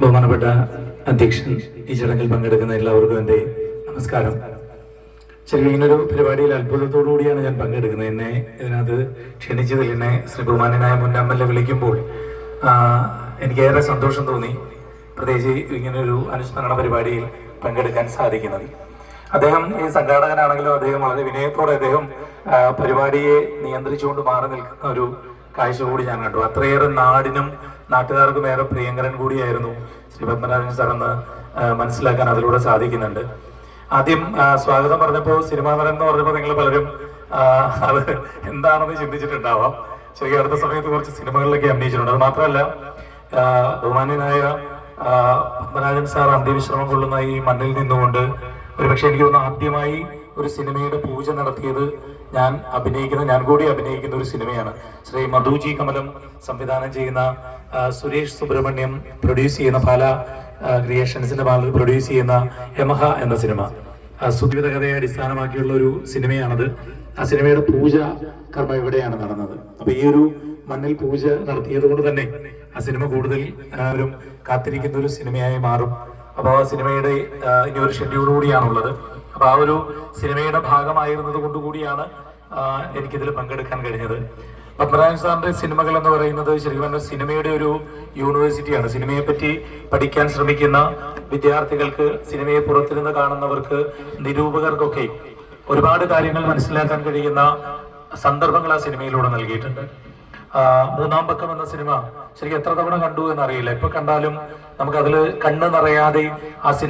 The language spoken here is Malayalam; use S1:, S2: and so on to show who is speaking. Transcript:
S1: ബഹുമാനപ്പെട്ട അധ്യക്ഷൻ, ഈ ചടങ്ങിൽ പങ്കെടുക്കുന്ന എല്ലാവർക്കും എൻ്റെ നമസ്കാരം. ശരിക്കും ഇങ്ങനൊരു പരിപാടിയിൽ അത്ഭുതത്തോടു കൂടിയാണ് ഞാൻ പങ്കെടുക്കുന്നത്. എന്നെ ഇതിനകത്ത് ക്ഷണിച്ചതിൽ എന്നെ ശ്രീ ബഹുമാനനായ മുൻ MLA വിളിക്കുമ്പോൾ എനിക്കേറെ സന്തോഷം തോന്നി. പ്രത്യേകിച്ച് ഇങ്ങനൊരു അനുസ്മരണ പരിപാടിയിൽ പങ്കെടുക്കാൻ സാധിക്കുന്നത്. അദ്ദേഹം ഈ സംഘാടകനാണെങ്കിലും അദ്ദേഹം വളരെ വിനയത്തോടെ അദ്ദേഹം പരിപാടിയെ നിയന്ത്രിച്ചുകൊണ്ട് മാറി നിൽക്കുന്ന ഒരു കാഴ്ച കൂടി ഞാൻ കണ്ടു. അത്രയേറെ നാടിനും നാട്ടുകാർക്കും ഏറെ പ്രിയങ്കരൻ കൂടിയായിരുന്നു ശ്രീ പത്മനാഭൻ സാർ എന്ന് മനസ്സിലാക്കാൻ അതിലൂടെ സാധിക്കുന്നുണ്ട്. ആദ്യം സ്വാഗതം പറഞ്ഞപ്പോൾ സിനിമാ നടൻ എന്ന് പറഞ്ഞപ്പോൾ നിങ്ങൾ പലരും അത് എന്താണെന്ന് ചിന്തിച്ചിട്ടുണ്ടാവാം. ശരിക്കും അടുത്ത സമയത്ത് കുറച്ച് സിനിമകളിലൊക്കെ അഭിനയിച്ചിട്ടുണ്ട്. അത് മാത്രമല്ല, ബഹുമാന്യനായ പത്മനാഭൻ സാർ അന്ത്യവിശ്രമം കൊള്ളുന്ന ഈ മണ്ണിൽ നിന്നുകൊണ്ട് ഒരുപക്ഷെ എനിക്ക് തോന്നുന്നു ആദ്യമായി ഒരു സിനിമയുടെ പൂജ നടത്തിയത് ഞാൻ കൂടി അഭിനയിക്കുന്ന ഒരു സിനിമയാണ്. ശ്രീ മധുജി കമലം സംവിധാനം ചെയ്യുന്ന, സുരേഷ് സുബ്രഹ്മണ്യം പ്രൊഡ്യൂസ് ചെയ്യുന്ന, പാല ക്രിയേഷൻസിന്റെ ഭാഗത്ത് പ്രൊഡ്യൂസ് ചെയ്യുന്ന യമഹ എന്ന സിനിമ, സുജീവിത കഥയെ അടിസ്ഥാനമാക്കിയുള്ള ഒരു സിനിമയാണത്. ആ സിനിമയുടെ പൂജ കർമ്മം ഇവിടെയാണ് നടന്നത്. അപ്പൊ ഈ ഒരു മണ്ണിൽ പൂജ നടത്തിയത് കൊണ്ട് തന്നെ ആ സിനിമ കൂടുതൽ കാത്തിരിക്കുന്ന ഒരു സിനിമയായി മാറും. അപ്പോൾ ആ സിനിമയുടെ ഇനി ഒരു ഷെഡ്യൂൾ കൂടിയാണുള്ളത്. അപ്പൊ ആ ഒരു സിനിമയുടെ ഭാഗമായിരുന്നത് കൊണ്ടുകൂടിയാണ് എനിക്കിതിൽ പങ്കെടുക്കാൻ കഴിഞ്ഞത്. പത്മനാഭൻ സാറിന്റെ സിനിമകൾ എന്ന് പറയുന്നത് ശരിക്കും പറഞ്ഞാൽ സിനിമയുടെ ഒരു യൂണിവേഴ്സിറ്റിയാണ്. സിനിമയെ പറ്റി പഠിക്കാൻ ശ്രമിക്കുന്ന വിദ്യാർത്ഥികൾക്ക്, സിനിമയെ പുറത്തിരുന്ന് കാണുന്നവർക്ക്, നിരൂപകർക്കൊക്കെ ഒരുപാട് കാര്യങ്ങൾ മനസ്സിലാക്കാൻ കഴിയുന്ന സന്ദർഭങ്ങൾ ആ സിനിമയിലൂടെ നൽകിയിട്ടുണ്ട്. മൂന്നാം പക്കം എന്ന സിനിമ ശരിക്കും എത്ര തവണ കണ്ടു എന്നറിയില്ല. എപ്പൊ കണ്ടാലും നമുക്കതിൽ കണ്ണ് നിറയാതെ ആ സിനിമ